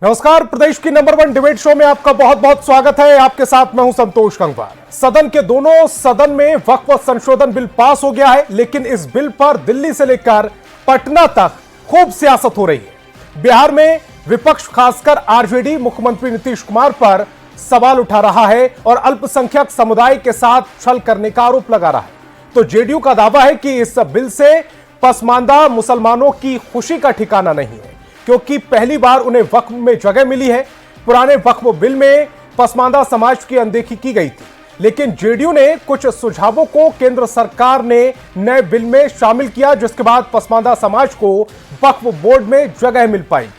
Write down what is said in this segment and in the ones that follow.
नमस्कार, प्रदेश की number 1 debate show में आपका बहुत बहुत स्वागत है। आपके साथ मैं हूं संतोष गंगवार। सदन के दोनों सदन में वक्फ संशोधन बिल पास हो गया है, लेकिन इस बिल पर दिल्ली से लेकर पटना तक खूब सियासत हो रही है। बिहार में विपक्ष खासकर आरजेडी मुख्यमंत्री नीतीश कुमार पर सवाल उठा रहा है और अल्पसंख्यक समुदाय के साथ छल करने का आरोप लगा रहा है। तो जेडीयू का दावा है कि इस बिल से पसमानदा मुसलमानों की खुशी का ठिकाना नहीं है, क्योंकि पहली बार उन्हें वक्फ में जगह मिली है। पुराने वक्फ बिल में पसमानदा समाज की अनदेखी की गई थी, लेकिन जेडीयू ने कुछ सुझावों को केंद्र सरकार ने नए बिल में शामिल किया, जिसके बाद पसमानदा समाज को वक्फ बोर्ड में जगह मिल पाई।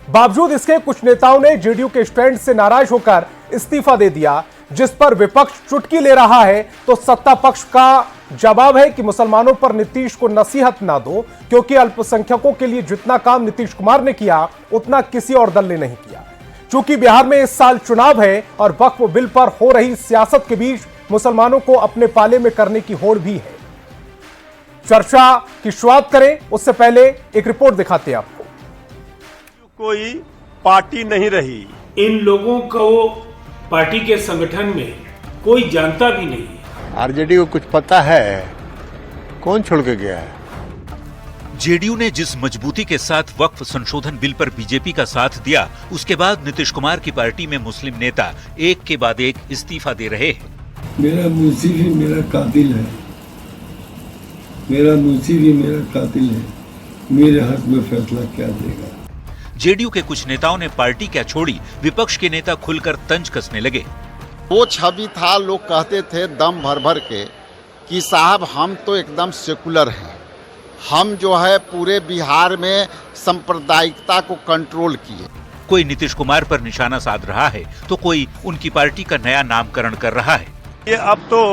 बावजूद इसके कुछ नेताओं ने जेडीयू के स्टैंड से नाराज होकर इस्तीफा दे दिया, जिस पर विपक्ष चुटकी ले रहा है। तो सत्ता पक्ष का जवाब है कि मुसलमानों पर नीतीश को नसीहत ना दो, क्योंकि अल्पसंख्यकों के लिए जितना काम नीतीश कुमार ने किया उतना किसी और दल ने नहीं किया। चूंकि बिहार में इस साल चुनाव है और वक्फ बिल पर हो रही सियासत के बीच मुसलमानों को अपने पाले में करने की होड़ भी है। चर्चा की शुरुआत करें उससे पहले एक रिपोर्ट दिखाते हैं आपको। कोई पार्टी नहीं रही। इन लोगों को पार्टी के संगठन में कोई जानता भी नहीं है। आरजेडी को कुछ पता है? कौन छोड़ के गया है? जेडीयू ने जिस मजबूती के साथ वक्फ संशोधन बिल पर बीजेपी का साथ दिया, उसके बाद नीतीश कुमार की पार्टी में मुस्लिम नेता एक के बाद एक इस्तीफा दे रहे हैं। मेरा मुंशी भी मेरा कातिल है, मेरा मुंशी भी मेरा कातिल है, मेरे हक में फैसला क्या देगा? जेडीयू के कुछ नेताओं ने पार्टी क्या छोड़ी, विपक्ष के नेता खुलकर तंज कसने लगे। वो छवि था, लोग कहते थे दम भर भर के कि साहब हम तो एकदम सेकुलर हैं, हम जो है पूरे बिहार में सांप्रदायिकता को कंट्रोल किए। कोई नीतीश कुमार पर निशाना साध रहा है तो कोई उनकी पार्टी का नया नामकरण कर रहा है। ये अब तो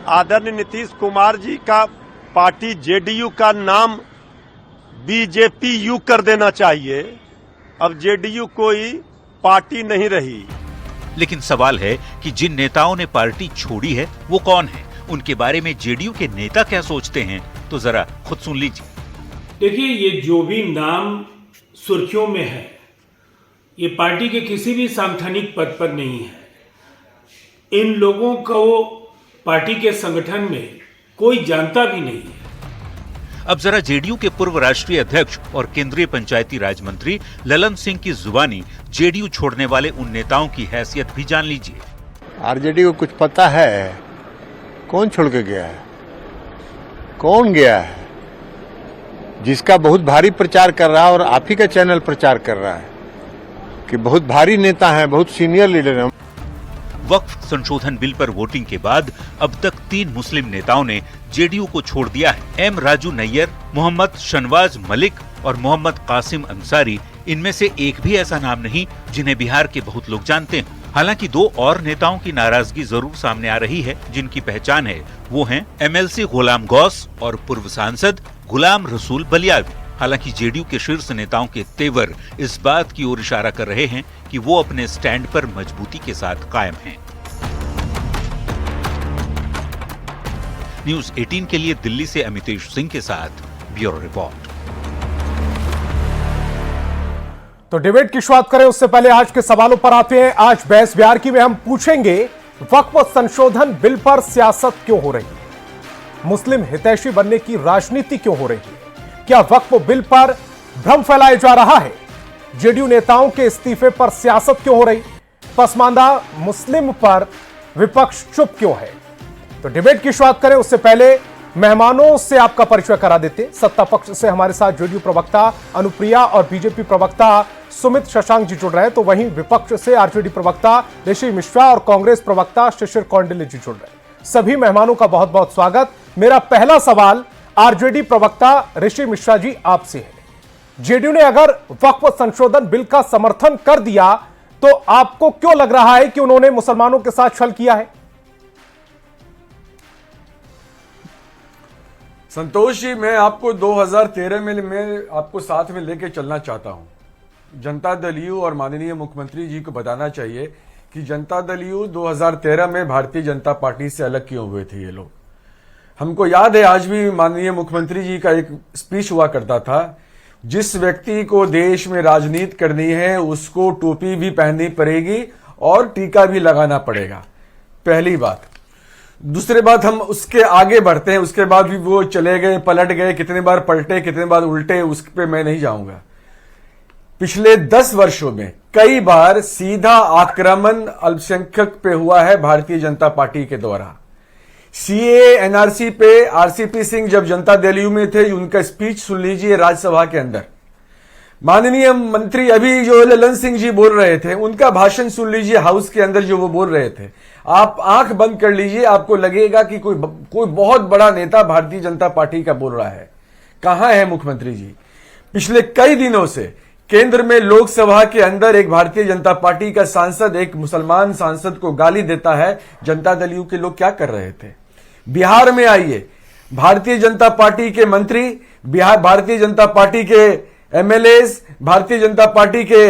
आदरणीय नीतीश कुमार जी का पार्टी जेडीयू का नाम बीजेपी यू कर देना चाहिए। अब जेडीयू कोई पार्टी नहीं रही। लेकिन सवाल है कि जिन नेताओं ने पार्टी छोड़ी है वो कौन है, उनके बारे में जेडीयू के नेता क्या सोचते हैं, तो जरा खुद सुन लीजिए। देखिए, ये जो भी नाम सुर्खियों में है, ये पार्टी के किसी भी सांगठनिक पद पर नहीं है। इन लोगों को पार्टी के संगठन में कोई जानता भी नहीं है। अब जरा जेडीयू के पूर्व राष्ट्रीय अध्यक्ष और केंद्रीय पंचायती राज मंत्री ललन सिंह की जुबानी जेडीयू छोड़ने वाले उन नेताओं की हैसियत भी जान लीजिए। आरजेडी को कुछ पता है? कौन छोड़ के गया है? कौन गया है? जिसका बहुत भारी प्रचार कर रहा है और आप ही का चैनल प्रचार कर रहा है कि बहुत भारी नेता हैं, बहुत सीनियर लीडर हैं। वक्फ संशोधन बिल पर वोटिंग के बाद अब तक 3 मुस्लिम नेताओं ने जेडीयू को छोड़ दिया है। एम राजू नैयर, मोहम्मद शनवाज मलिक और मोहम्मद कासिम अंसारी, इनमें से एक भी ऐसा नाम नहीं जिन्हें बिहार के बहुत लोग जानते हैं। हालांकि 2 और नेताओं की नाराजगी जरूर सामने आ रही है, जिनकी पहचान है। वो हैं एमएलसी गुलाम गौस और पूर्व सांसद गुलाम रसूल बलियावी। हालांकि जेडीयू के शीर्ष नेताओं के तेवर इस बात की ओर इशारा कर रहे हैं कि वो अपने स्टैंड पर मजबूती के साथ कायम हैं। न्यूज़ 18 के लिए दिल्ली से अमितेश सिंह के साथ ब्यूरो रिपोर्ट। तो डिबेट की शुरुआत करें उससे पहले आज के सवालों पर आते हैं। आज बहस बिहार की में हम पूछेंगे, वक्फ संशोधन बिल पर सियासत क्यों हो रही है? मुस्लिम हितैषी बनने की राजनीति क्यों हो रही है? क्या वक्फ बिल पर भ्रम फैलाया जा रहा है? जेडीयू नेताओं के इस्तीफे पर सियासत क्यों हो रही? पसमानदा मुस्लिम पर विपक्ष चुप क्यों है? तो डिबेट की शुरुआत करें उससे पहले मेहमानों से आपका परिचय करा देते। सत्ता पक्ष से हमारे साथ जेडीयू प्रवक्ता अनुप्रिया और बीजेपी प्रवक्ता सुमित शशांक जी जुड़ रहे हैं, तो वहीं विपक्ष से आरजेडी प्रवक्ता ऋषि मिश्रा और कांग्रेस प्रवक्ता शिशिर कौंडिल्य जी जुड़ रहे हैं। सभी मेहमानों का बहुत बहुत स्वागत। मेरा पहला सवाल आरजेडी प्रवक्ता ऋषि मिश्रा जी आपसे है। जेडीयू ने अगर वक्फ संशोधन बिल का समर्थन कर दिया तो आपको क्यों लग रहा है कि उन्होंने मुसलमानों के साथ छल किया है? संतोष जी, मैं आपको 2013 में मैं आपको साथ में लेके चलना चाहता हूं। जनता दल यू और माननीय मुख्यमंत्री जी को बताना चाहिए कि जनता दल यू 2013 में भारतीय जनता पार्टी से अलग क्यों हुए थे ये लोग। हमको याद है, आज भी माननीय मुख्यमंत्री जी का एक स्पीच हुआ करता था, जिस व्यक्ति को देश में राजनीति करनी है उसको टोपी भी पहननी पड़ेगी और टीका भी लगाना पड़ेगा, पहली बात। दूसरी बात, हम उसके आगे बढ़ते हैं, उसके बाद भी वो चले गए, पलट गए, कितने बार पलटे, कितने बार उल्टे, उस पे मैं नहीं जाऊंगा। पिछले 10 वर्षों में कई बार सीधा आक्रमण अल्पसंख्यक पे हुआ है भारतीय जनता पार्टी के द्वारा। सीए एनआरसी पे आरसीपी सिंह जब जनता दल यू में थे, उनका स्पीच सुन लीजिए राज्यसभा के अंदर। माननीय मंत्री अभी जो ललन सिंह जी बोल रहे थे, उनका भाषण सुन लीजिए हाउस के अंदर जो वो बोल रहे थे। आप आंख बंद कर लीजिए, आपको लगेगा कि कोई बहुत बड़ा नेता भारतीय जनता पार्टी का बोल रहा है। कहां है मुख्यमंत्री जी? पिछले कई दिनों से केंद्र में लोकसभा के अंदर एक भारतीय जनता पार्टी का सांसद एक मुसलमान सांसद को गाली देता है। जनता दल यू के लोग क्या कर रहे थे? बिहार में आइए, भारतीय जनता पार्टी के मंत्री, बिहार भारतीय जनता पार्टी के एमएलएस, भारतीय जनता पार्टी के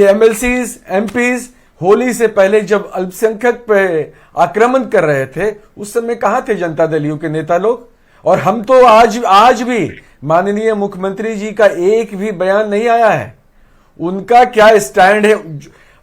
एमएलसीज, एमपीज होली से पहले जब अल्पसंख्यक पे आक्रमण कर रहे थे, उस समय कहां थे जनता दल यू के नेता लोग? और हम तो आज भी माननीय मुख्यमंत्री जी का एक भी बयान नहीं आया है। उनका क्या स्टैंड है?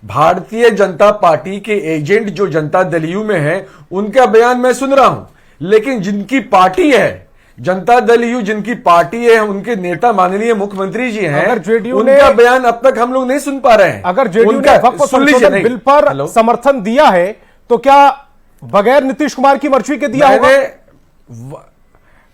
भारतीय जनता पार्टी के एजेंट जो जनता दल यू में है, उनका बयान मैं सुन रहा हूं, लेकिन जिनकी पार्टी है जनता दल यू, जिनकी पार्टी है, उनके नेता माननीय मुख्यमंत्री जी हैं, उनका बयान अब तक हम लोग नहीं सुन पा रहे हैं। अगर जेडीयू ने वक्फ संशोधन बिल पर समर्थन दिया है तो क्या बगैर नीतीश कुमार की मर्जी के दिया होगा?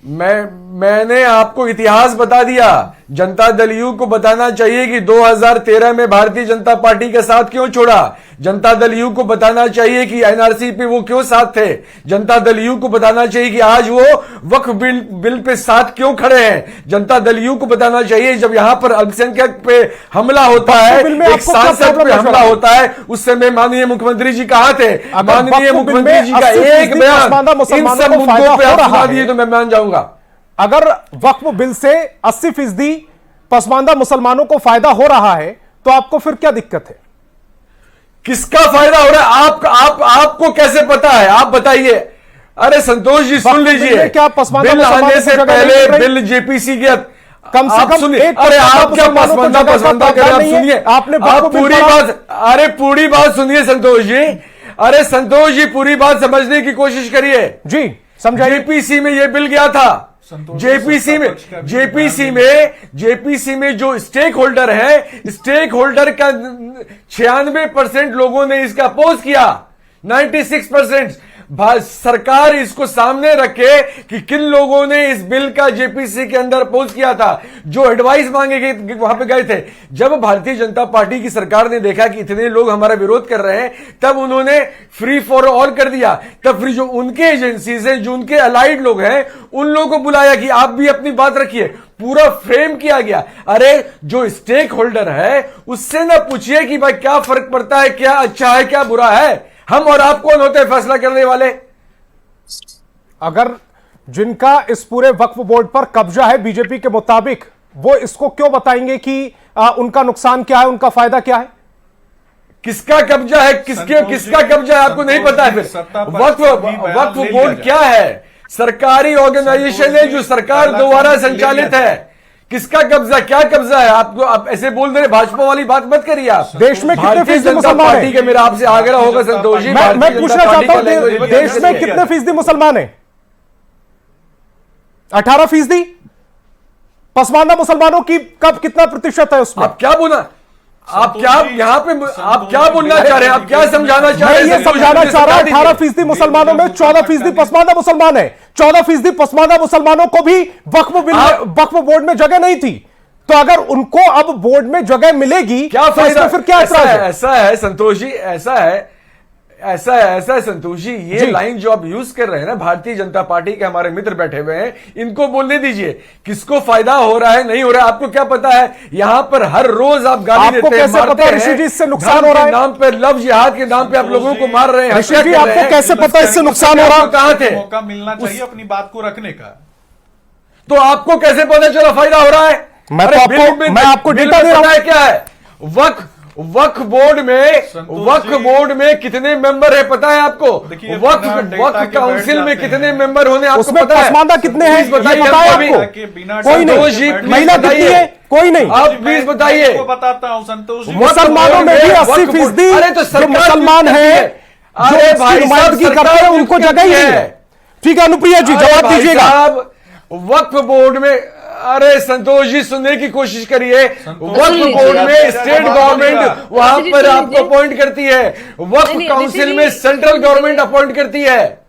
मैंने आपको इतिहास बता दिया। जनता दल यू को बताना चाहिए कि 2013 में भारतीय जनता पार्टी के साथ क्यों छोड़ा। जनता दल यू को बताना चाहिए कि एनआरसी पे वो क्यों साथ थे। जनता दल यू को बताना चाहिए कि आज वो वक्फ बिल पे साथ क्यों खड़े हैं। जनता दल यू को बताना चाहिए जब यहां पर अल्पसंख्यक पे हमला होता है, एक सांसद पे हमला होता है, उस समय माननीय मुख्यमंत्री जी कहां थे? माननीय मुख्यमंत्री जी का एक बयान इन सब मुद्दों पे आप सुना दिए तो मैं मान जाऊंगा। अगर वक्फ बिल से 80% पसमानदा मुसलमानों को फायदा हो रहा है तो आपको फिर क्या दिक्कत है? किसका फायदा हो रहा है? आपको कैसे पता है? आप बताइए। अरे संतोष जी सुन लीजिए, क्या पसमानदा बिल आने से पहले बिल जेपीसी के कम से कम सुनिए। अरे आप क्या पसमानदा करें? आप सुनिए, आपने पूरी बात, अरे पूरी बात सुनिए संतोष जी। अरे संतोष जी पूरी बात समझने की कोशिश करिए जी, समझाइए। जेपीसी में ये बिल गया था। जेपीसी में जो स्टेक होल्डर है, स्टेक होल्डर का 96% लोगों ने इसका अपोज किया। 96% सरकार इसको सामने रखे कि किन लोगों ने इस बिल का जेपीसी के अंदर अपोज किया था, जो एडवाइस मांगे गए वहां पे गए थे। जब भारतीय जनता पार्टी की सरकार ने देखा कि इतने लोग हमारा विरोध कर रहे हैं, तब उन्होंने फ्री फॉर ऑल कर दिया। तब फिर जो उनके एजेंसीज हैं, जो उनके अलाइड लोग हैं, उन लोगों को बुलाया कि आप भी अपनी बात रखिए। पूरा फ्रेम किया गया। अरे जो स्टेक होल्डर है उससे ना पूछिए कि भाई क्या फर्क पड़ता है, क्या अच्छा है, क्या बुरा है। हम और आप कौन होते हैं फैसला करने वाले? अगर जिनका इस पूरे वक्फ बोर्ड पर कब्जा है बीजेपी के मुताबिक, वो इसको क्यों बताएंगे कि उनका नुकसान क्या है, उनका फायदा क्या है? किसका कब्जा है, किसका कब्जा है आपको नहीं पता है? फिर वक्फ बोर्ड क्या है? सरकारी ऑर्गेनाइजेशन है जो सरकार द्वारा संचालित है। किसका कब्जा, क्या कब्जा है? आपको आप ऐसे बोल रहे, भाजपा वाली बात मत करिए आप। देश में कितने फीसदी मुसलमान पार्टी के मेरा आपसे आग्रह होगा संतोष जी, मैं पूछना चाहता हूं देश में कितने फीसदी मुसलमान है? 18%। पसमानदा मुसलमानों की कब कितना प्रतिशत है उसमें? आप क्या बोला? आप क्या यहाँ पे आप क्या बोलना चाह रहे हैं? आप क्या समझाना चाह रहे हैं? मैं ये समझाना चाह रहा हूं 18% मुसलमानों में 14% पसमानदा मुसलमान है। 14% पसमानदा मुसलमानों को भी वक्फ बोर्ड में जगह नहीं थी, तो अगर उनको अब बोर्ड में जगह मिलेगी क्या तो इसमें फिर क्या ऐतराज है? ऐसा है संतोष जी, ऐसा है संतोष जी, ये लाइन जो आप यूज कर रहे हैं ना, भारतीय जनता पार्टी के हमारे मित्र बैठे हुए हैं, इनको बोलने दीजिए। किसको फायदा हो रहा है, नहीं हो रहा है, आपको क्या पता है? यहां पर हर रोज आप गाली देते हैं, मारते हैं। ऋषि जी, इससे नुकसान हो रहा है? नाम पे लव जिहाद के नाम पे आप लोगों को मार रहे हैं। ऋषि जी, आपको कैसे पता इससे नुकसान हो रहा है? कहां थे? मौका मिलना चाहिए अपनी बात को रखने का। तो आपको कैसे पता चला फायदा हो रहा है? मैं आपको डेटा दे रहा हूं। क्या है? वक्फ बोर्ड में कितने मेंबर है पता है आपको? देखिए, वक्फ काउंसिल में कितने मेंबर होने आपको उसमें पता है? पसमानदा कितने हैं प्लीज बताइए ये पता है हमको आपको? अभी। कोई संतोष जी, नहीं। महिला कितनी है? कोई नहीं। आप प्लीज बताइए। आपको बताता हूँ संतोष जी, मुसलमानों में भी 80% अरे तो जो मुसलमान है जो अरे इसकी भाई साहब, नुमाइंदगी करते हैं उनको जगह ही नहीं है। ठीक है अनुप्रिया जी, जवाब दीजिएगा। वक्फ बोर्ड में, अरे संतोष जी सुनने की कोशिश करिए। वक्फ बोर्ड में स्टेट गवर्नमेंट वहां पर आपको अपॉइंट करती है, वक्फ काउंसिल में सेंट्रल गवर्नमेंट अपॉइंट करती है।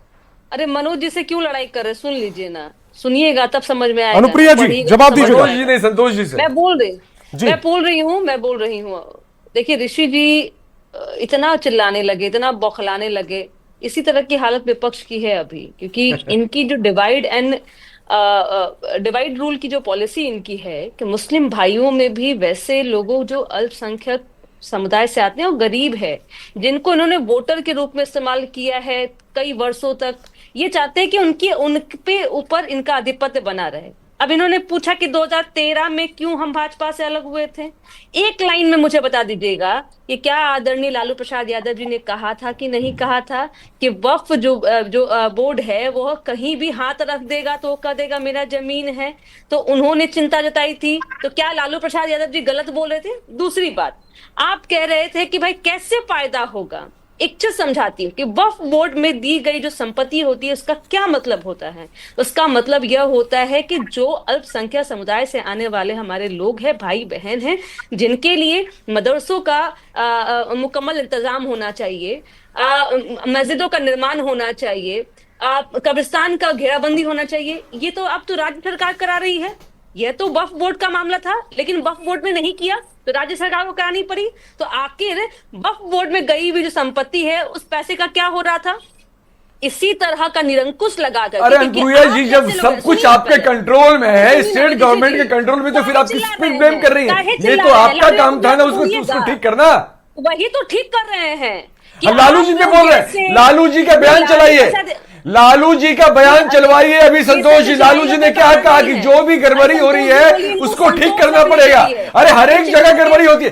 अरे मनोज जी से क्यों लड़ाई कर रहे? सुन लीजिए ना, सुनिएगा तब समझ में आएगा। अनुप्रिया जी जवाब दीजिएगा। संतोष जी नहीं, संतोष जी से मैं बोल रही हूँ। देखिए ऋषि जी इतना चिल्लाने लगे, इतना बौखलाने लगे, इसी तरह की हालत विपक्ष की है अभी, क्योंकि इनकी जो डिवाइड रूल की जो पॉलिसी इनकी है कि मुस्लिम भाइयों में भी वैसे लोगों जो अल्पसंख्यक समुदाय से आते हैं और गरीब है, जिनको इन्होंने वोटर के रूप में इस्तेमाल किया है कई वर्षों तक, ये चाहते हैं कि उनके ऊपर इनका आधिपत्य बना रहे। अब इन्होंने पूछा कि 2013 में क्यों हम भाजपा से अलग हुए थे। एक लाइन में मुझे बता दीजिएगा कि क्या आदरणीय लालू प्रसाद यादव जी ने कहा था कि नहीं कहा था कि वक्फ जो बोर्ड है वो कहीं भी हाथ रख देगा तो कह देगा मेरा जमीन है, तो उन्होंने चिंता जताई थी। तो क्या लालू प्रसाद यादव जी गलत बोल रहे थे? दूसरी बात, आप कह रहे थे कि भाई कैसे फायदा होगा। एक चीज समझाती हूँ कि वक्फ बोर्ड में दी गई जो संपत्ति होती है उसका क्या मतलब होता है। उसका मतलब यह होता है कि जो अल्पसंख्यक समुदाय से आने वाले हमारे लोग हैं, भाई बहन हैं, जिनके लिए मदरसों का मुकम्मल इंतजाम होना चाहिए, मस्जिदों का निर्माण होना चाहिए, कब्रिस्तान का घेराबंदी होना चाहिए, ये तो अब तो राज्य सरकार करा रही है। यह तो वक्फ बोर्ड का मामला था, लेकिन वक्फ बोर्ड ने नहीं किया तो राज्य सरकार को करानी पड़ी। तो आखिर वक्फ बोर्ड में गई हुई जो संपत्ति है उस पैसे का क्या हो रहा था? इसी तरह का निरंकुश लगा कर। अरे अनुप्रिया जी, जब सब कुछ आपके कंट्रोल में है, स्टेट गवर्नमेंट के कंट्रोल में, तो फिर आप किस पे ब्लेम कर रही हैं? ये तो आपका काम था ना उसको ठीक करना। वही तो ठीक कर रहे हैं। लालू जी ने बोल रहे हैं, लालू जी का बयान चलाइए, लालू जी का बयान चलवाइए अभी संतोष जी। लालू जी ने क्या कहा कि जो भी गड़बड़ी हो रही है उसको ठीक करना पड़ेगा। अरे हर एक जगह गड़बड़ी होती है।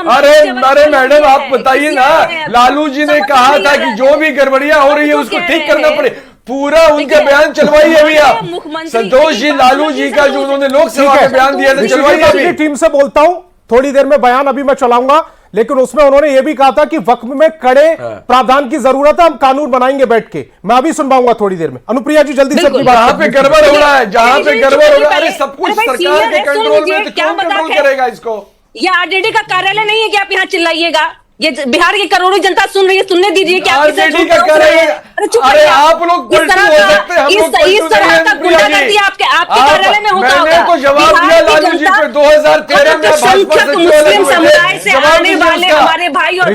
अरे मैडम आप बताइए ना, लालू जी ने कहा था कि जो भी गड़बड़ियां हो रही है उसको ठीक करना पड़े। पूरा उनका बयान चलवाइए अभी आप संतोष जी। लालू जी का जो उन्होंने लोकसभा में बयान दिया था चलवाइए अभी। टीम से बोलता हूं, थोड़ी देर में बयान अभी मैं चलाऊंगा, लेकिन उसमें उन्होंने यह भी कहा था कि वक्फ में कड़े प्रावधान की जरूरत है, हम कानून बनाएंगे बैठ के। मैं अभी सुनवाऊंगा थोड़ी देर में। अनुप्रिया जी जल्दी से अपनी बात। जहां पे गड़बड़ हो रहा है, जहां पे गड़बड़ हो रहा है, सब कुछ सरकार के कंट्रोल में, तो कौन कंट्रोल करेगा इसको? ये आरजेडी का कार्यालय नहीं है कि आप यहाँ चिल्लाइएगा। ये बिहार की करोड़ों जनता सुन रही है, सुनने दीजिए कि आरजेडी का कार्यालय। अरे आप लोग पलटू हो सकते हैं, हम लोग पलटू नहीं हैं। आपके कार्यालय में होता मैंने तो जवाब दिया लालू जी पे 2013 में भाजपा से मुस्लिम समुदाय से आने वाले हमारे भाई और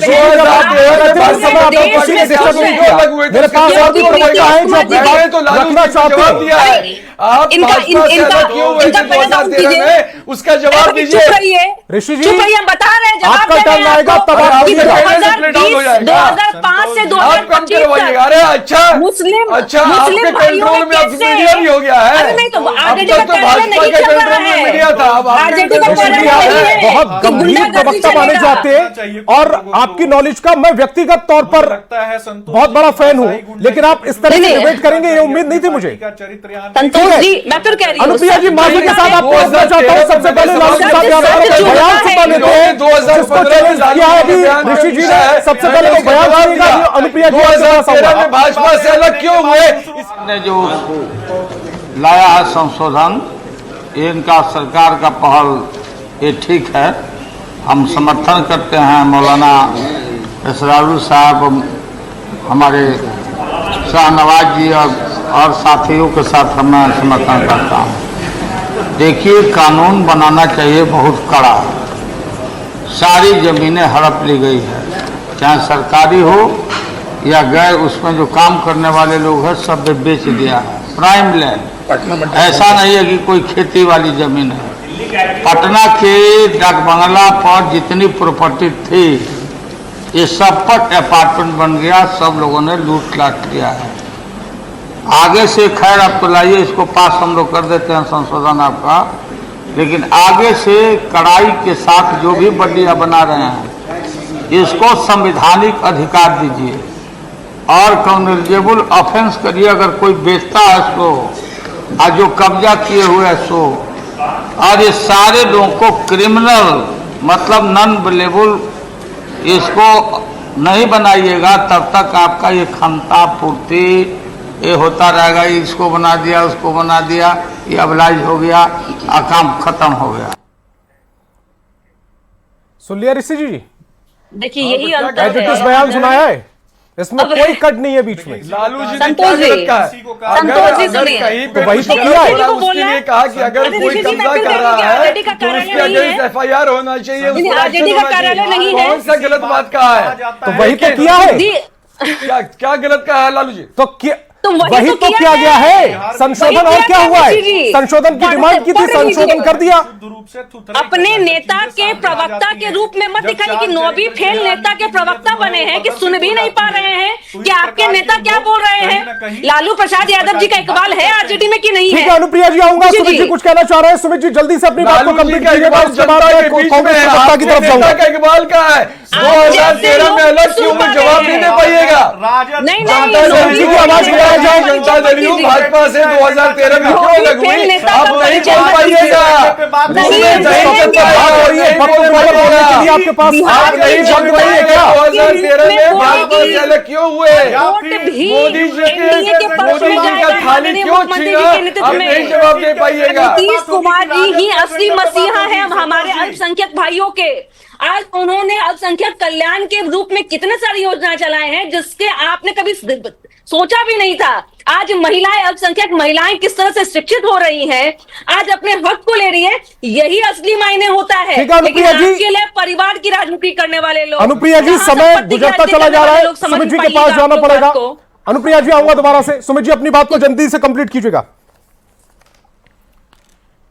उसका जवाब दीजिए। ऋषि जी हम बता रहे हैं, आपका टर्न आएगा तब आप 2005 से 2025 अरे अच्छा मुस्लिम आपके कंट्रोल में अब मीडिया भी हो गया है। नहीं तो अब तक तो भाजपा के कंट्रोल में मीडिया था, अब बहुत गंभीर प्रवक्ता माने जाते हैं और आपकी नॉलेज का मैं व्यक्तिगत तौर पर बहुत बड़ा फैन हूं, लेकिन आप इस तरह से डिबेट करेंगे ये उम्मीद नहीं थी मुझे। संतोष जी मैं फिर कह रही हूं, अनुप्रिया जी माफी के साथ आपको बताना चाहता हूं, सबसे पहले लालू प्रसाद यादव का बयान सुना लेते हैं। 2015 किया है अभी ऋषि जी ने, सबसे पहले तो बयान सुनिएगा। अनुप्रिया जी 2013 में भाजपा से अलग क्यों हुए? इसने जो लाया है संशोधन, इनका सरकार का पहल ये ठीक है, हम समर्थन करते हैं। मौलाना इसरारुल साहब, हमारे शाहनवाज जी और साथियों के साथ मैं समर्थन करता हूँ। देखिए कानून बनाना चाहिए बहुत कड़ा। सारी जमीनें हड़प ली गई है, चाहे सरकारी हो या गैर, उसमें जो काम करने वाले लोग हैं सब बेच दिया है। प्राइम लैंड, ऐसा नहीं है कि कोई खेती वाली जमीन है। पटना के डाक बंगला पर जितनी प्रॉपर्टी थी ये सब पर अपार्टमेंट बन गया, सब लोगों ने लूट लाट किया है। आगे से खैर आपको लाइए, इसको पास हम लोग कर देते हैं संशोधन आपका, लेकिन आगे से कड़ाई के साथ जो भी बंडियां बना रहे हैं इसको संवैधानिक अधिकार दीजिए और कम्युनिकेबल ऑफेंस करिए। अगर कोई बेचता है सो और जो कब्जा किए हुए है सो, और ये सारे लोगों को क्रिमिनल मतलब नॉन अवेलेबल इसको नहीं बनाइएगा तब तक आपका ये खंता पूर्ति ये होता रहेगा। इसको बना दिया उसको बना दिया, ये अबलाइज हो गया और काम खत्म हो गया। सुन लिया ऋषि जी? देखिए यही अंतर है। इस बयान सुनाया है, इसमें कोई कट नहीं है बीच में। लालू जी ने संतोष क्या जी, गलत कहा है? संतोष जी अगर सुनिए। कहीं तो पे वही कुछ तो गलत किया है। हो रहा है, उसके लिए कहा कि अगर कोई कब्जा कर रहा है आरजेडी का तो कार्यालय उसके नहीं अगेंस्ट है। एफआईआर होना चाहिए, उस पर आरजेडी एक्शन का होना कार्यालय चाहिए। नहीं है। कौन सा गलत बात कहा है? तो वही तो किया है। जी, क्या गलत कहा है लालू जी? तो वही तो किया गया है। संशोधन और क्या हुआ है? संशोधन की डिमांड की थी, संशोधन कर दिया। अपने नेता के प्रवक्ता के रूप में मत दिखाइए कि नौवीं फेल नेता के प्रवक्ता बने हैं कि सुन भी नहीं पा रहे हैं कि आपके नेता क्या बोल रहे हैं। लालू प्रसाद यादव जी का इकबाल है आरजेडी में कि नहीं ठीक है है? अनुप्रिया जी, आऊंगा। सुमित जी कुछ कहना चाह रहे हैं। सुमित जी जल्दी से अपनी बात को कंप्लीट कीजिएगा, उसके बाद कांग्रेस प्रवक्ता की तरफ जाऊंगा। का इकबाल का है 2013 में अलग क्यों में जवाब नहीं दे पाइएगा? नहीं जी की आवाज बढ़ाया जाए। जनता दल यू भाजपा से 2013 में क्यों अलग हुई? आप नहीं बोल पाइएगा, आपके पास आप नहीं बोल पाइएगा। 2013 में भाजपा से अलग क्यों हुए? मोदी जी का थाली क्यों छीना? आप नहीं जवाब दे पाइएगा। नीतीश कुमार जी ही असली मसीहा है हमारे अल्पसंख्यक भाइयों के। आज उन्होंने अल्पसंख्यक कल्याण के रूप में कितने सारी योजनाएं चलाए हैं जिसके आपने कभी सोचा भी नहीं था। आज महिलाएं, अल्पसंख्यक महिलाएं किस तरह से शिक्षित हो रही हैं, आज अपने हक को ले रही है, यही असली मायने होता है। लेकिन आपके लिए परिवार की राजनीति करने वाले लोग। अनुप्रिया जी समय गुजरता चला जा रहा है, सुमित जी के पास जाना पड़ेगा। अनुप्रिया जी आऊंगा दोबारा से। सुमित जी अपनी बात को जल्दी से कंप्लीट कीजिएगा।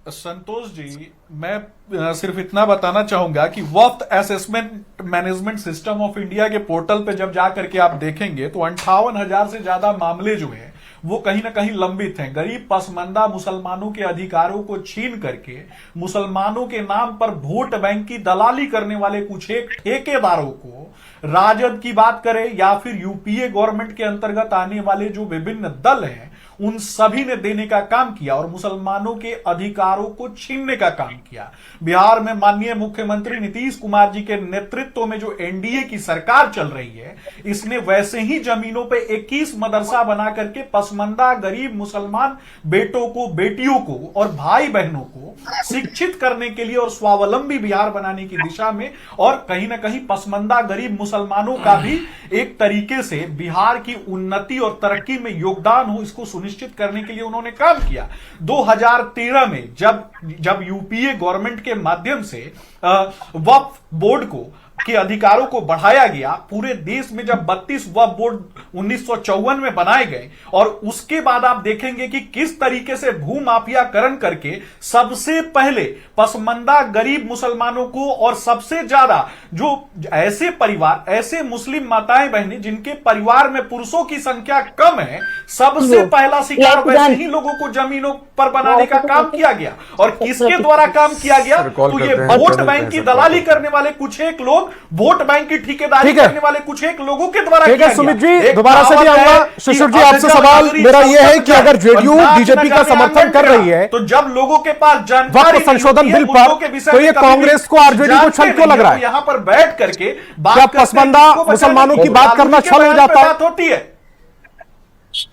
संतोष जी, मैं सिर्फ इतना बताना चाहूंगा कि वक्त assessment management system of India के पोर्टल पे जब जाकर के आप देखेंगे तो 58,000 से ज्यादा मामले जो हैं वो कहीं ना कहीं लंबित हैं। गरीब पसमानदा मुसलमानों के अधिकारों को छीन करके मुसलमानों के नाम पर वोट बैंक की दलाली करने वाले कुछ एक ठेकेदारों को, राजद की बात करें या फिर यूपीए गवर्नमेंट के अंतर्गत आने वाले जो विभिन्न दल हैं, उन सभी ने देने का काम किया और मुसलमानों के अधिकारों को छीनने का काम किया। बिहार में माननीय मुख्यमंत्री नीतीश कुमार जी के नेतृत्व में जो एनडीए की सरकार चल रही है, इसने वैसे ही जमीनों पे 21 मदरसा बना करके पसमानदा गरीब मुसलमान बेटों को, बेटियों को और भाई बहनों को शिक्षित करने के लिए और स्वावलंबी बिहार बनाने की दिशा में और कहीं ना कहीं पसमानदा गरीब मुसलमानों का भी एक तरीके से बिहार की उन्नति और तरक्की में योगदान हो, इसको सुनिश्चित करने के लिए उन्होंने काम किया। 2013 में जब यूपीए गवर्नमेंट के माध्यम से वक्फ बोर्ड को के अधिकारों को बढ़ाया गया, पूरे देश में जब 32 वक्फ बोर्ड 1954 में बनाए गए और उसके बाद आप देखेंगे कि किस तरीके से भूमाफियाकरण करके सबसे पहले पसमानदा गरीब मुसलमानों को और सबसे ज्यादा जो ऐसे परिवार, ऐसे मुस्लिम माताएं बहनें जिनके परिवार में पुरुषों की संख्या कम है, सबसे पहला शिकार वैसे ही लोगों को जमीनों पर बनाने का काम किया गया। और किसके द्वारा काम किया गया? तो ये वोट बैंक की दलाली करने वाले कुछ एक लोग, वोट बैंक की ठेकेदारी करने वाले कुछ एक लोगों के द्वारा किया गया। सुमित जी दोबारा से भी आऊंगा। शिशिर जी आपसे सवाल मेरा यह है कि अगर जेडीयू बीजेपी का समर्थन कर रही है तो जब लोगों के पास जानकारी संशोधन बिल पर, तो ये कांग्रेस को आरजेडी को छल क्यों लग रहा है? यहाँ पर बैठ करके क्या पसमानदा मुसलमानों की बात करना छल हो जाता है? होती है।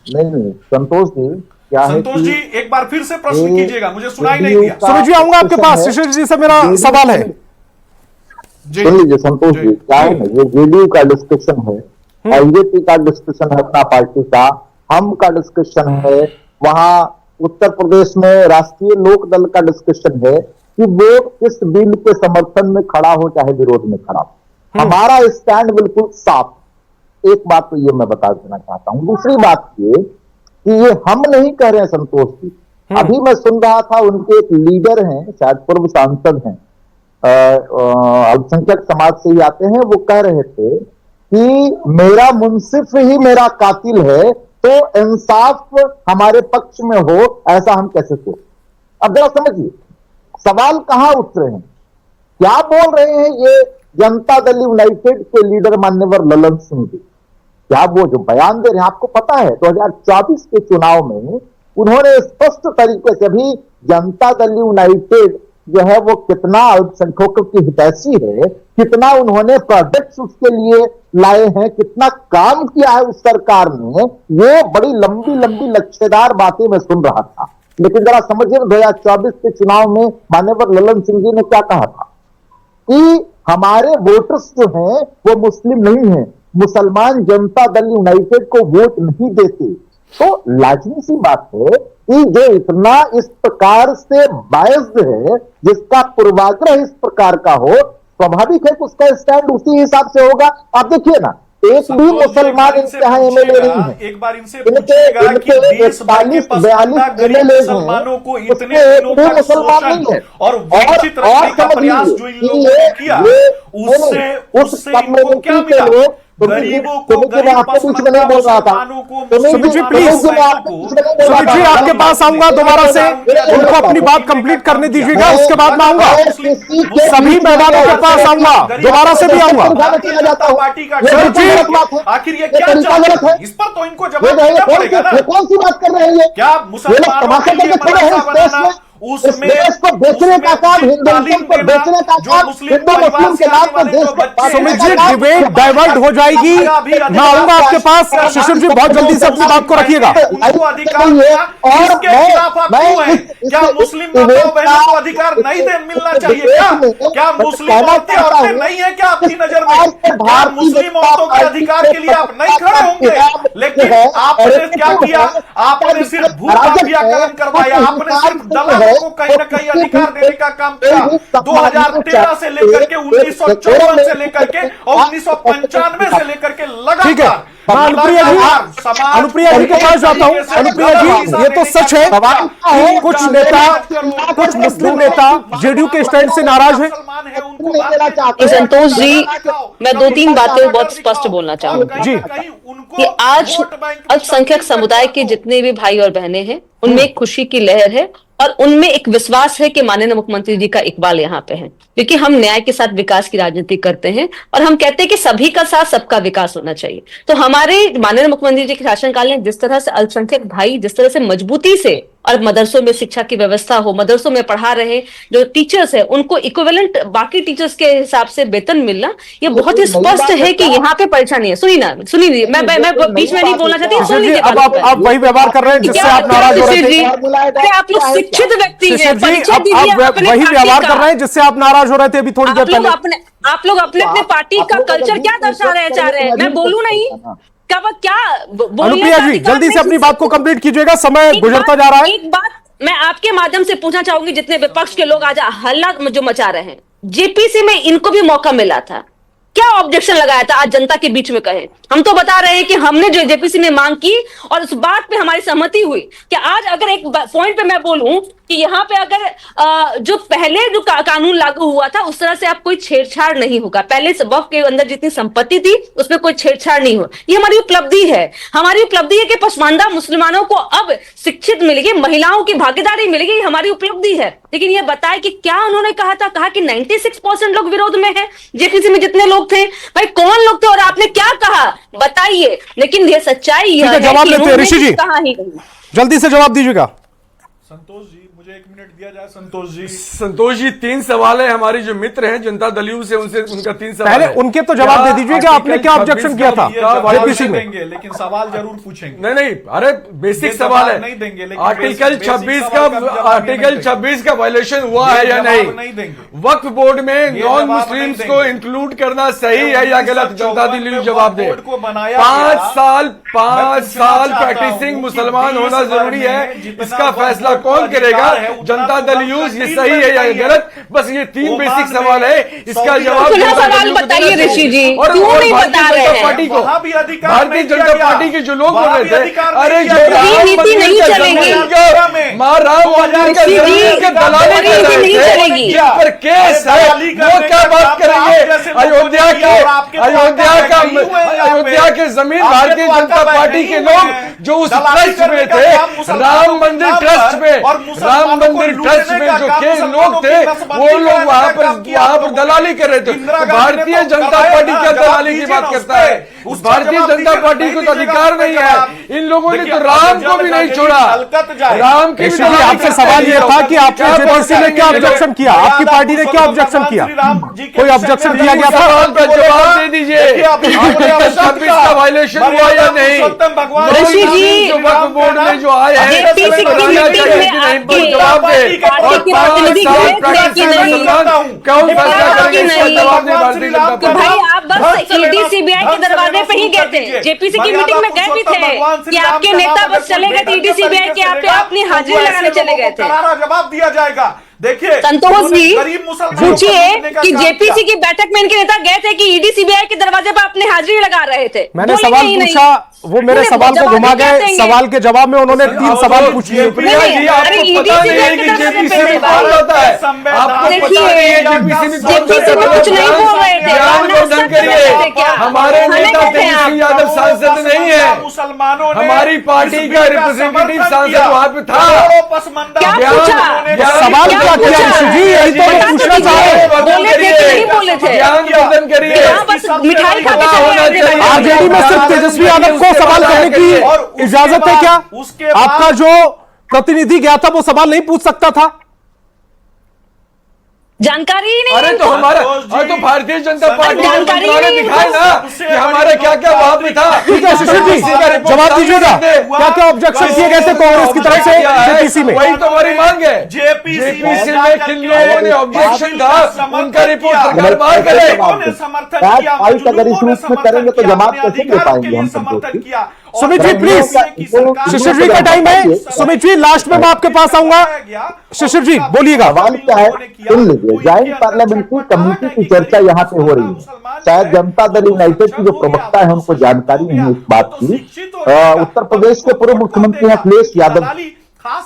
नहीं संतोष जी, क्या संतोष जी एक बार फिर से प्रश्न कीजिएगा, मुझे सुनाई नहीं दिया। सुमित जी आऊंगा आपके पास। शिशिर जी से मेरा सवाल है। सुन लीजिए संतोष जी, क्या है ना, ये जेडीयू का डिस्कशन है, बीजेपी का डिस्कशन है, अपना पार्टी का, हम का डिस्कशन है, वहां उत्तर प्रदेश में राष्ट्रीय लोक दल का डिस्कशन है कि वो इस बिल के समर्थन में खड़ा हो चाहे विरोध में खड़ा हो। हमारा स्टैंड बिल्कुल साफ। एक बात तो ये मैं बता देना चाहता हूं। दूसरी बात ये कि ये हम नहीं कह रहे हैं संतोष जी, अभी मैं सुन रहा था उनके एक लीडर हैं, शायद पूर्व सांसद हैं, अल्पसंख्यक समाज से ही आते हैं, वो कह रहे थे कि मेरा मुंसिफ ही मेरा कातिल है, तो इंसाफ हमारे पक्ष में हो, ऐसा हम कैसे सोच। अब जरा समझिए, सवाल कहां उतरे हैं? क्या बोल रहे हैं ये जनता दल यूनाइटेड के लीडर मान्यवर ललन सिंह जी? क्या वो जो बयान दे रहे हैं, आपको पता है 2024 के चुनाव में उन्होंने स्पष्ट तरीके से भी जनता दल यूनाइटेड जो है वो कितना अल्पसंख्यकों की हितैषी है, कितना उन्होंने प्रोजेक्ट्स उसके लिए लाए हैं, कितना काम किया है उस सरकार ने, ये बड़ी लंबी लंबी लक्ष्यदार बातें मैं सुन रहा था। लेकिन जरा समझिए 2024 के चुनाव में मान्यवर ललन सिंह जी ने क्या कहा था कि हमारे वोटर्स जो हैं वो मुस्लिम नहीं हैं, मुसलमान जनता दल यूनाइटेड को वोट नहीं देते। तो लाजमी सी बात है कि जो इतना इस प्रकार से बायस्ड है, जिसका पूर्वाग्रह इस प्रकार का हो, स्वाभाविक है कि उसका स्टैंड उसी हिसाब से होगा। आप देखिए ना, एक भी मुसलमान इनके यहाँ एमएलए नहीं है। एक बार इनसे पूछिएगा कि देश भर के 42 गरीब मुसलमानों को इतने दिनों तक शोषण और वंचित रखने का प्रयास जो इन लोगों ने किया, उससे इनको क्या मिला? गरीबों को, गरीब पसमंदा मुसलमानों को, सुमित जी प्लीज, सुमित जी आपके पास आऊंगा दोबारा से, उनको अपनी बात कंप्लीट करने दीजिएगा, उसके बाद मैं आऊंगा, सभी मेहमानों के पास आऊंगा, दोबारा से भी आऊंगा। पार्टी का आखिर ये क्या चाहते हैं? इस पर तो इनको जवाब देना पड़ेगा ना। कौन सी बात कर रहे हैं ये? क्या मुसलमानों के लिए मदरसा बनाना, उसमें देश को बेचने का काम, हिंदुइज्म को बेचने का काम, हिंदू मुस्लिम के नाम पर देश को। सुमित जी डिबेट डाइवर्ट हो जाएगी, मैं आऊंगा आपके पास। शिशिर जी बहुत जल्दी से अपनी बात को रखिएगा। उनको अधिकार इसके खिलाफ आप क्यों हैं? क्या मुस्लिम माताओं बहनों को अधिकार नहीं मिलना चाहिए? क्या मुस्लिम औरतें नहीं है क्या आपकी नजर में? क्या मुस्लिम औरतों के अधिकार के लिए आप नहीं खड़े होंगे? लेकिन आपने क्या किया? आपने सिर्फ भूमाफियाकरण करवाया, आपने सिर्फ दलालों को कहीं ना कहीं अधिकार देने का काम किया। 2013 से लेकर के 1954 से लेकर के और 1995 से लेकर के लगातार अनुप्रिया जी के पास जाता हूं। अनुप्रिया जी, ये तो सच है कि कुछ नेता, कुछ मुस्लिम नेता जेडीयू के स्टैंड से नाराज हैं। संतोष जी, मैं 2-3 बातें बहुत स्पष्ट बोलना चाहूंगी जी कि आज अल्पसंख्यक समुदाय के जितने भी भाई और बहनें हैं, उनमें एक खुशी की लहर है और उनमें एक विश्वास है कि माननीय मुख्यमंत्री जी का इकबाल यहाँ पे है, क्योंकि हम न्याय के साथ विकास की राजनीति करते हैं और हम कहते हैं कि सभी का साथ सबका विकास होना चाहिए। तो हमारे माननीय मुख्यमंत्री जी के शासनकाल में जिस तरह से अल्पसंख्यक भाई जिस तरह से मजबूती से और मदरसों में शिक्षा की व्यवस्था हो, मदरसों में पढ़ा रहे जो टीचर्स है उनको इक्विवेलेंट बाकी टीचर्स के हिसाब से वेतन मिलना, ये बहुत ही स्पष्ट है कि यहाँ पे परेशानी है। सुनिए मैं बीच में नहीं बोलना चाहती। अब आप वही व्यवहार कर रहे हैं जिससे आप नाराज हो रहे थे। आप लोग शिक्षित व्यक्ति हैं, आप वही व्यवहार कर रहे हैं जिससे आप नाराज हो रहे थे अभी थोड़ी देर पहले। आप लोग अपने अपने पार्टी का कल्चर क्या दर्शा रहे चाह रहे हैं? मैं बोलूं नहीं क्या? अनुप्रिया जी जल्दी से अपनी बात को कंप्लीट कीजिएगा, समय गुजरता जा रहा है। एक बात मैं आपके माध्यम से पूछना चाहूंगी, जितने विपक्ष के लोग आज हल्ला जो मचा रहे हैं, जेपीसी में इनको भी मौका मिला था, क्या ऑब्जेक्शन लगाया था? आज जनता के बीच में कहें। हम तो बता रहे हैं कि हमने जो जेपीसी में मांग की और उस बात पे हमारी सहमति हुई कि आज अगर एक पॉइंट पे मैं बोलूं कि यहाँ पे अगर जो पहले जो कानून लागू हुआ था उस तरह से आप कोई छेड़छाड़ नहीं होगा। पहले वक्फ के अंदर जितनी संपत्ति थी उसमें कोई छेड़छाड़ नहीं हो, ये हमारी उपलब्धि है। हमारी उपलब्धि है कि पसमानदा मुसलमानों को अब शिक्षित मिलेगी, महिलाओं की भागीदारी मिलेगी, हमारी उपलब्धि है। लेकिन ये बताए कि क्या उन्होंने कहा कि 96% लोग विरोध में है। जेपीसी में जितने लोग थे, भाई कौन लोग थे और आपने क्या कहा बताइए। लेकिन ये सच्चाई है। जवाब लेते हैं ऋषि जी, जल्दी से जवाब दीजिएगा। संतोष जी मुझे 1 मिनट दिया जाए। संतोष जी 3 सवाल है। हमारे जो मित्र हैं जनता दल यू से, उनसे उनका 3 सवाल पहले उनके तो जवाब दे दीजिए कि आपने क्या ऑब्जेक्शन किया था जेपीसी में। लेकिन सवाल जरूर पूछेंगे। नहीं, अरे बेसिक सवाल है। नहीं देंगे। आर्टिकल 26 का वायलेशन हुआ है या नहीं? वक्फ बोर्ड में नॉन मुस्लिम्स को इंक्लूड करना सही है या गलत? जनता दल यू जवाब दे। 5 साल प्रैक्टिसिंग मुसलमान होना जरूरी है, इसका फैसला कौन करेगा? जनता दल यूज। ये सही है या गलत? बस ये 3 बेसिक सवाल है, इसका जवाब सवाल बताइए ऋषि जी। और भारतीय जनता पार्टी को, भारतीय जनता पार्टी के जो लोग बोल रहे थे, अरे जो राम मंदिर नहीं चलेगी, मां राम मंदिर का जमीन के दलाली कर रहे थे, जिन पर केस है, वो क्या बात करेंगे? अयोध्या के जमीन भारतीय जनता पार्टी के लोग जो उस ट्रस्ट में थे, राम मंदिर ट्रस्ट में, राम राम मंदिर ट्रस्ट में जो के लोग थे वो लोग वहां पर दलाली कर रहे थे। भारतीय जनता पार्टी क्या दलाली की बात करता है? भारतीय जनता पार्टी को तो अधिकार नहीं है। इन लोगों ने तो राम को भी नहीं छोड़ा। राम के आपसे सवाल यह था कि आपने जेपीसी में क्या ऑब्जेक्शन किया, आपकी पार्टी ने क्या ऑब्जेक्शन किया, कोई ऑब्जेक्शन किया गया था? सवाल का जवाब दे दीजिए, का वायलेशन हुआ या नहीं? ऋषि जी, बोर्ड में जो आए हैं जवाब दे, और 5 साल प्रैक्टिस में मुसलमान कौन फैसला करेंगे? जवाब दे भारतीय जनता पार्टी। भाई आप बस ईडी सीबीआई के दरवाजे पे ही गए थे, जेपीसी की मीटिंग में गए भी थे कि आपके नेता बस चले गए थे ईडी सीबीआई के यहाँ पे अपनी हाजिरी लगाने चले गए थे। जवाब दिया जाएगा। देखिए संतोष जी, पूछिए कि जेपीसी की बैठक में इनके नेता गए थे कि ईडी सीबीआई के दरवाजे पर अपने हाजिरी लगा रहे थे। मैंने सवाल पूछा, वो मेरे सवाल को घुमा गए। सवाल के जवाब में उन्होंने 3 सवाल पूछ लिए। प्रिया जी, आपको पता नहीं है कि जेपीसी में कौन होता है? आपको पता नहीं है जेपीसी में कुछ नहीं बोल रहे थे। ज्ञानवर्धन करिए। हमारे नेता तेजस्वी यादव सांसद नहीं है, हमारी पार्टी का रिप्रेजेंटेटिव सांसद वहां पे था। सवाल क्या किया ऋषि जी, यही तो मैं पूछना चाह रहे हैं। ज्ञानवर्धन करिए। मिठाई खाते आरजेडी में सिर्फ तेजस्वी यादव को सवाल करने की इजाजत है क्या? आपका जो प्रतिनिधि गया था वो सवाल नहीं पूछ सकता था? जानकारी ही नहीं। अरे तो हमारा तो भारतीय जनता पार्टी ने दिखाया ना कि हमारा क्या क्या वहां पे था। ठीक है शिशिर जी, जवाब दीजिएगा, क्या क्या ऑब्जेक्शन किए गए थे कांग्रेस की तरफ से जेपीसी में? वही तो हमारी मांग है। जेपीसी में किन लोगों ने ऑब्जेक्शन था, उनका रिपोर्ट सरकार बाहर करे। फाइट अगर इस रूप में करेंगे तो जवाब कैसे दे पाएंगे हम? संतोष जी, सुमित जी प्लीज, शिशिर जी का टाइम है। सुमित जी लास्ट में मैं आपके पास आऊंगा। शिशिर जी बोलिएगा। सवाल क्या है सुन लीजिए। ज्वाइंट पार्लियामेंट्री कमेटी की चर्चा यहाँ पे हो रही है। शायद जनता दल यूनाइटेड की जो प्रवक्ता है उनको जानकारी नहीं है इस बात की। उत्तर प्रदेश के पूर्व मुख्यमंत्री हैं अखिलेश यादव।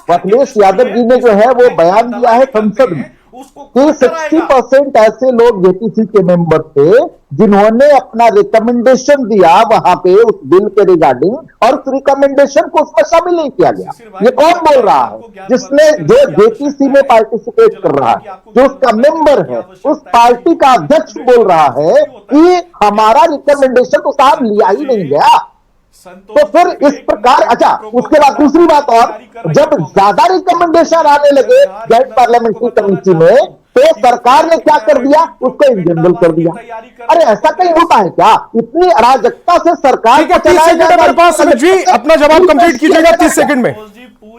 अखिलेश यादव जी ने जो है वो बयान दिया है संसद में कि 60% ऐसे लोग जेपीसी के मेंबर थे जिन्होंने अपना रिकमेंडेशन दिया वहां पे उस बिल के रिगार्डिंग, और उस रिकमेंडेशन को उसमें शामिल नहीं किया गया। ये कौन बोल रहा है? जिसने जो जेपीसी में पार्टिसिपेट कर रहा है, जो उसका मेंबर है, उस पार्टी का अध्यक्ष बोल रहा है कि हमारा रिकमेंडेशन तो साहब लिया ही नहीं गया। तो फिर इस प्रकार, अच्छा उसके बाद दूसरी बात, और जब ज्यादा रिकमेंडेशन आने लगे ज्वाइंट पार्लियामेंट्री कमेटी में तो सरकार ने क्या कर दिया? उसको इन जनरल कर दिया। अरे ऐसा कहीं होता है क्या? इतनी अराजकता से सरकार को चलाया। सुमित जी अपना जवाब कंप्लीट कीजिएगा 30 सेकंड में।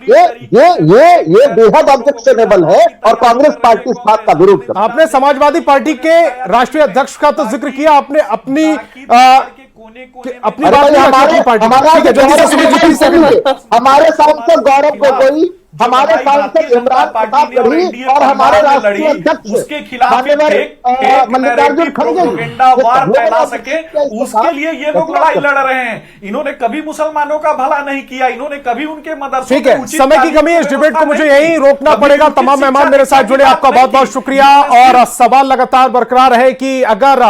ये बेहद ऑब्जेक्शनेबल है और कांग्रेस पार्टी इस बात का विरोध करती है। आपने समाजवादी पार्टी के राष्ट्रीय अध्यक्ष का तो जिक्र किया, आपने अपनी बात हमारे सांसद गौरव गोगोई, हमारे सांसद इमरान प्रताप गढ़ी और हमारे राष्ट्रीय अध्यक्ष उसके खिलाफ मल्लिकार्जुन खड़गे फैला सके, उसके लिए ये लोग लड़ाई लड़ रहे हैं। इन्होंने कभी मुसलमानों का भला नहीं किया, इन्होंने कभी उनके मदरसों। ठीक है, समय की कमी है, इस डिबेट को मुझे यहीं रोकना पड़ेगा। तमाम मेहमान मेरे साथ जुड़े, आपका बहुत बहुत शुक्रिया। और सवाल लगातार बरकरार है कि अगर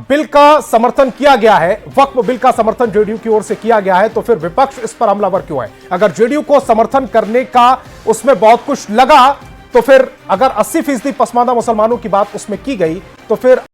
बिल का समर्थन किया गया है, वक्फ बिल का समर्थन जेडीयू की ओर से किया गया है, तो फिर विपक्ष इस पर हमलावर क्यों है? अगर जेडीयू को समर्थन करने का उसमें बहुत कुछ लगा, तो फिर अगर 80% पसमानदा मुसलमानों की बात उसमें की गई, तो फिर